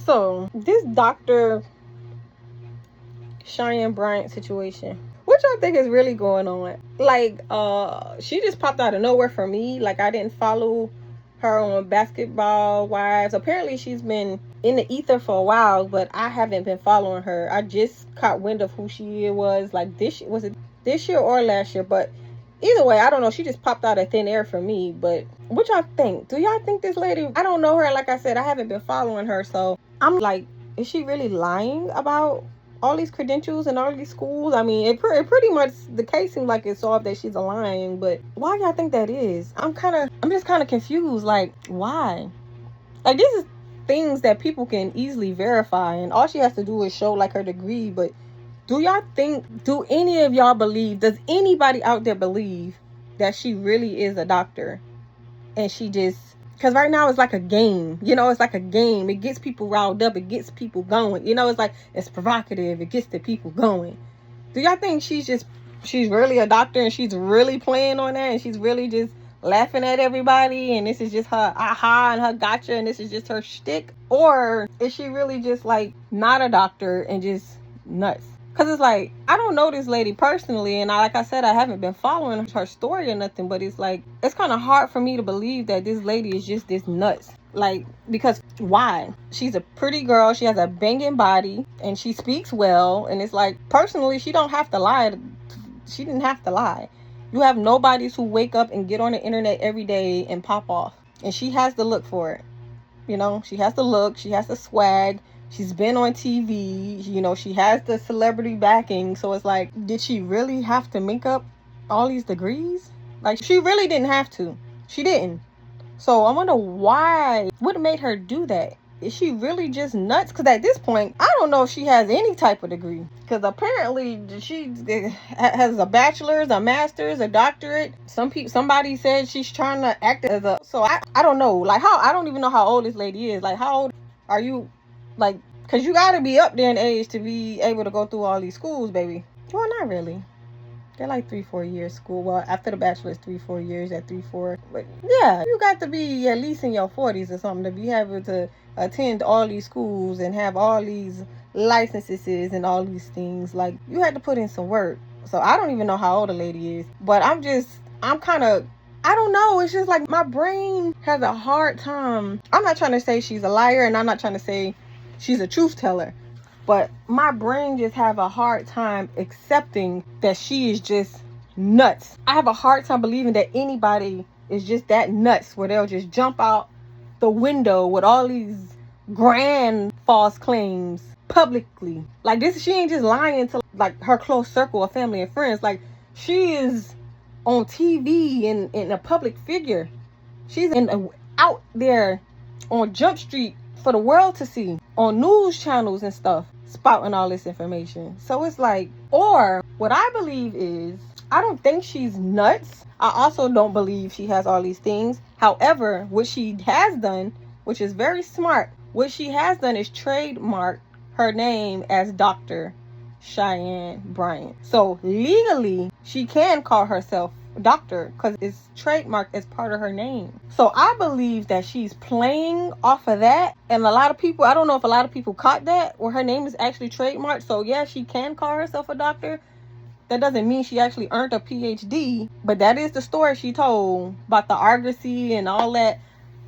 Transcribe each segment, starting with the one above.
So, this Dr. Cheyenne Bryant situation, what y'all think is really going on? Like, she just popped out of nowhere for me. Like, I didn't follow her on Basketball Wives. Apparently, she's been in the ether for a while, but I haven't been following her. I just caught wind of who she was. Like, was it this year or last year? But either way, I don't know. She just popped out of thin air for me. But what y'all think? Do y'all think this lady, I don't know her. Like I said, I haven't been following her. So I'm like, is she really lying about all these credentials and all these schools? I mean, it pretty much, the case seems like it's solved that she's lying. But why y'all think that is? I'm just kind of confused. Like, why? Like, this is things that people can easily verify. And all she has to do is show, like, her degree. But do any of y'all believe, does anybody out there believe that she really is a doctor? And she just, because right now it's like a game. It's like a game. It gets people riled up. It gets people going. It's like, it's provocative. It gets the people going. Do y'all think she's really a doctor and she's really playing on that and she's really just laughing at everybody and this is just her aha and her gotcha and this is just her shtick? Or is she really just like not a doctor and just nuts? Because it's like, I don't know this lady personally, and like I said, I haven't been following her story or nothing, but it's like, it's kind of hard for me to believe that this lady is just this nuts. Like, because why? She's a pretty girl, she has a banging body, and she speaks well, and it's like, personally, she don't have to lie. She didn't have to lie. You have nobodies who wake up and get on the internet every day and pop off, and she has to look for it. She has to look, she has the swag. She's been on TV, she has the celebrity backing. So it's like, did she really have to make up all these degrees? Like, she really didn't have to. She didn't. So I wonder why. What made her do that? Is she really just nuts? Because at this point, I don't know if she has any type of degree. Because apparently she has a bachelor's, a master's, a doctorate. Somebody said she's trying to act as a... So I don't know. Like, I don't even know how old this lady is. Like, how old are you? Like, because you got to be up there in age to be able to go through all these schools, baby. Well, not really. They're like 3-4 years school. Well, after the bachelor's, 3-4 years at 3-4. But yeah, you got to be at least in your 40s or something to be able to attend all these schools and have all these licenses and all these things. Like, you had to put in some work. So I don't even know how old a lady is. But I'm kind of, I don't know. It's just like my brain has a hard time. I'm not trying to say she's a liar, and I'm not trying to say she's a truth teller, but my brain just have a hard time accepting that she is just nuts. I have a hard time believing that anybody is just that nuts where they'll just jump out the window with all these grand false claims publicly. Like, this, she ain't just lying to like her close circle of family and friends. Like, she is on TV and a public figure. She's out there on Jump Street for the world to see, on news channels and stuff, spouting all this information. So it's like, or what I believe is, I don't think she's nuts. I also don't believe she has all these things. However, what she has done, which is very smart, what she has done is trademark her name as Dr. Cheyenne Bryant. So legally, she can call herself doctor because it's trademarked as part of her name. So I believe that she's playing off of that, and a lot of people, I don't know if a lot of people caught that, where her name is actually trademarked. So yeah, she can call herself a doctor. That doesn't mean she actually earned a PhD, but that is the story she told about the argosy and all that.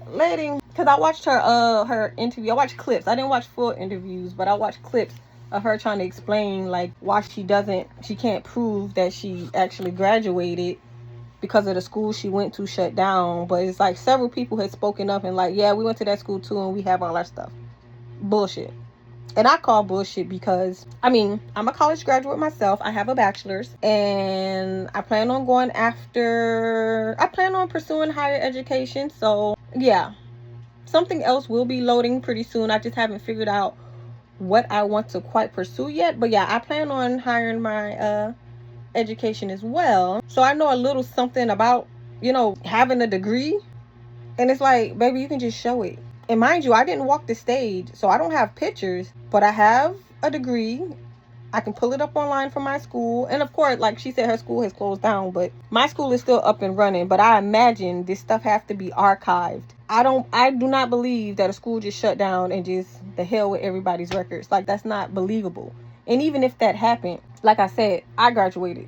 Lady, because I watched her interview. I watched clips. I didn't watch full interviews, but I watched clips of her trying to explain like why she can't prove that she actually graduated because of the school she went to shut down. But it's like several people had spoken up and like, yeah, we went to that school too and we have all our stuff. Bullshit. And I call bullshit because, I mean, I'm a college graduate myself. I have a bachelor's and I plan on pursuing higher education. So yeah, something else will be loading pretty soon. I just haven't figured out what I want to quite pursue yet. But yeah, I plan on hiring my education as well. So I know a little something about, having a degree. And it's like, baby, you can just show it. And mind you, I didn't walk the stage, so I don't have pictures, but I have a degree. I can pull it up online from my school. And of course, like she said, her school has closed down, but my school is still up and running. But I imagine this stuff have to be archived I do not believe that a school just shut down and just the hell with everybody's records. Like, that's not believable. And even if that happened, like I said, I graduated.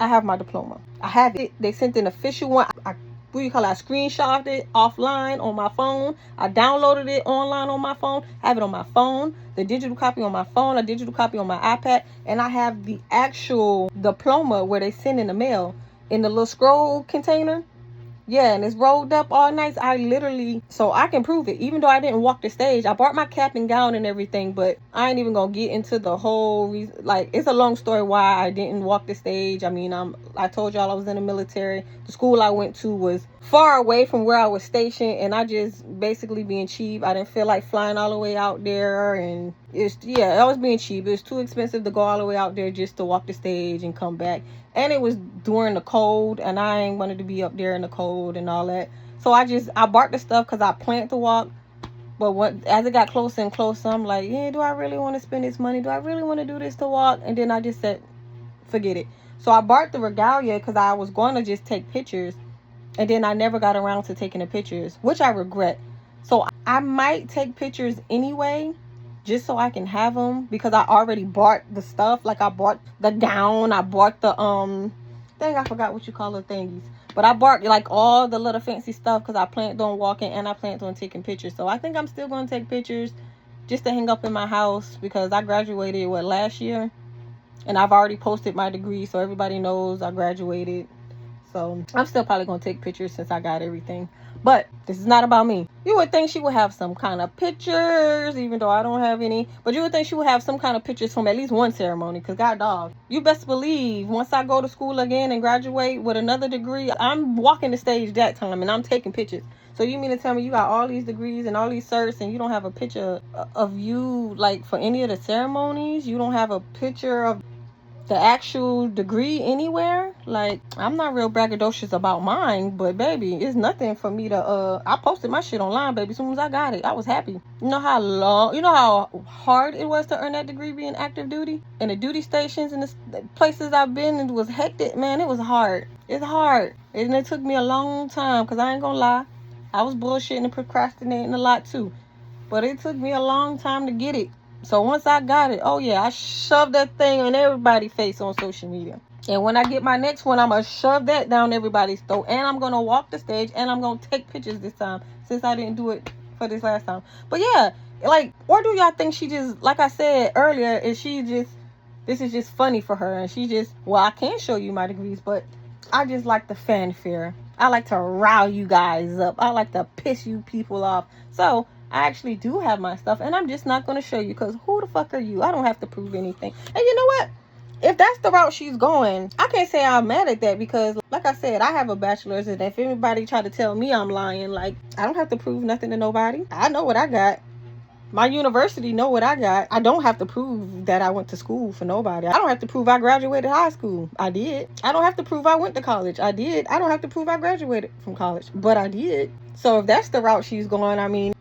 I have my diploma. I have it. They sent an official one. I screenshotted it offline on my phone. I downloaded it online on my phone. I have it on my phone. The digital copy on my phone. A digital copy on my iPad. And I have the actual diploma where they send in the mail in the little scroll container. Yeah, and it's rolled up all nice. So I can prove it. Even though I didn't walk the stage, I bought my cap and gown and everything, but I ain't even gonna get into the whole reason. Like, it's a long story why I didn't walk the stage. I mean, I told y'all I was in the military. The school I went to was far away from where I was stationed, and I just basically being cheap. I didn't feel like flying all the way out there, and I was being cheap. It was too expensive to go all the way out there just to walk the stage and come back. And it was during the cold, and I ain't wanted to be up there in the cold and all that. So I bought the stuff because I planned to walk. But as it got closer and closer, I'm like, yeah, do I really want to spend this money? Do I really want to do this to walk? And then I just said, forget it. So I bought the regalia because I was going to just take pictures. And then I never got around to taking the pictures, which I regret. So I might take pictures anyway, just so I can have them, because I already bought the stuff. Like, I bought the gown, I bought the I forgot what you call the thingies, but I bought like all the little fancy stuff because I planned on walking and I planned on taking pictures. So I think I'm still going to take pictures just to hang up in my house, because I graduated last year, and I've already posted my degree, so everybody knows I graduated. So I'm still probably going to take pictures since I got everything. But this is not about me. You would think she would have some kind of pictures, even though I don't have any. But you would think she would have some kind of pictures from at least one ceremony. Because, God dog, you best believe once I go to school again and graduate with another degree, I'm walking the stage that time and I'm taking pictures. So you mean to tell me you got all these degrees and all these certs and you don't have a picture of you, like, for any of the ceremonies? You don't have a picture of the actual degree anywhere? Like, I'm not real braggadocious about mine, but baby, it's nothing for me to I posted my shit online, baby. As soon as I got it, I was happy. You know how hard it was to earn that degree being active duty, and the duty stations and the places I've been, it was hectic, man. It was hard. It's hard, and it took me a long time, because I ain't gonna lie, I was bullshitting and procrastinating a lot too, but it took me a long time to get it. So once I got it, oh yeah, I shoved that thing in everybody's face on social media. And when I get my next one, I'm going to shove that down everybody's throat. And I'm going to walk the stage, and I'm going to take pictures this time, since I didn't do it for this last time. But yeah, like, or do y'all think she just, like I said earlier, this is just funny for her, and she just, well, I can show you my degrees, but I just like the fanfare. I like to rile you guys up. I like to piss you people off. So I actually do have my stuff, and I'm just not going to show you, because who the fuck are you? I don't have to prove anything. And you know what? If that's the route she's going, I can't say I'm mad at that, because like I said, I have a bachelor's, and if anybody try to tell me I'm lying, like, I don't have to prove nothing to nobody. I know what I got. My university know what I got. I don't have to prove that I went to school for nobody. I don't have to prove I graduated high school. I did. I don't have to prove I went to college. I did. I don't have to prove I graduated from college, but I did. So if that's the route she's going, I mean,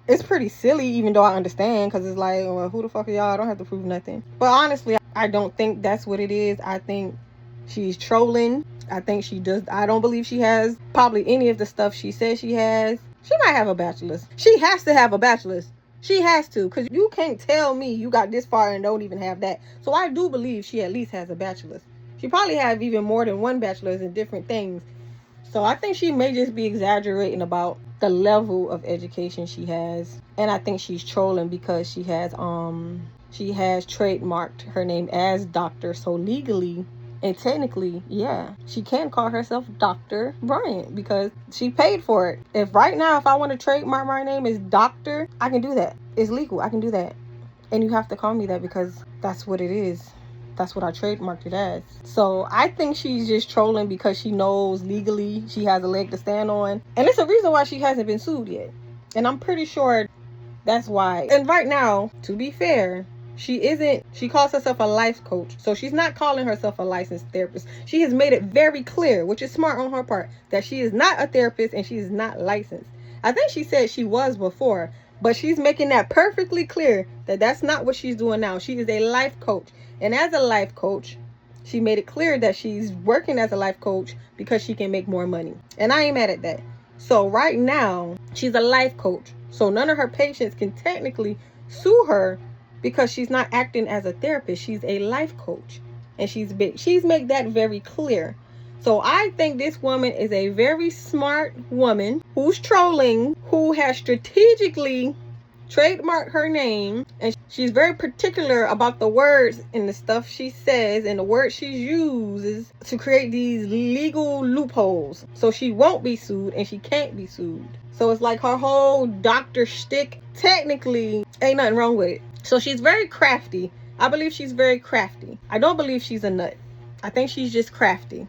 it's pretty silly, even though I understand, because it's like, well, who the fuck are y'all? I don't have to prove nothing. But honestly, I don't think that's what it is. I think she's trolling. I don't believe she has probably any of the stuff she says she has. She might have a bachelor's. She has to have a bachelor's. She has to, because you can't tell me you got this far and don't even have that. So I do believe she at least has a bachelor's. She probably have even more than one bachelor's in different things. So I think she may just be exaggerating about the level of education she has. And I think she's trolling because she has trademarked her name as Doctor. So legally and technically, yeah, she can call herself Dr. Bryant because she paid for it. If right now, if I want to trademark my name as Doctor, I can do that. It's legal. I can do that. And you have to call me that because that's what it is. That's what I trademarked it as. So I think she's just trolling because she knows legally she has a leg to stand on. And it's a reason why she hasn't been sued yet. And I'm pretty sure that's why. And right now, to be fair, she calls herself a life coach. So she's not calling herself a licensed therapist. She has made it very clear, which is smart on her part, that she is not a therapist and she is not licensed. I think she said she was before, but she's making that perfectly clear that that's not what she's doing now. She is a life coach. And as a life coach, she made it clear that she's working as a life coach because she can make more money. And I ain't mad at that. So right now, she's a life coach. So none of her patients can technically sue her because she's not acting as a therapist. She's a life coach. And she's made that very clear. So I think this woman is a very smart woman who's trolling, who has strategically trademarked her name, and she's very particular about the words and the stuff she says and the words she uses to create these legal loopholes. So she won't be sued and she can't be sued. So it's like her whole doctor shtick technically ain't nothing wrong with it. So she's very crafty. I believe she's very crafty. I don't believe she's a nut. I think she's just crafty.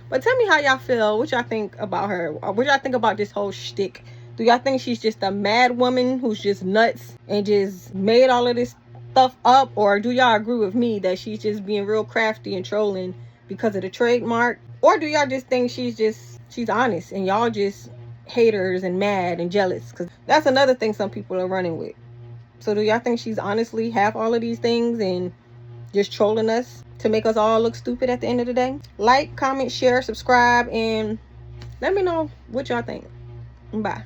But tell me how y'all feel. What y'all think about her? What y'all think about this whole shtick? Do y'all think she's just a mad woman who's just nuts and just made all of this stuff up? Or do y'all agree with me that she's just being real crafty and trolling because of the trademark? Or do y'all just think she's honest and y'all just haters and mad and jealous? Because that's another thing some people are running with. So do y'all think she's honestly have all of these things and just trolling us to make us all look stupid at the end of the day? Like, comment, share, subscribe, and let me know what y'all think. Bye.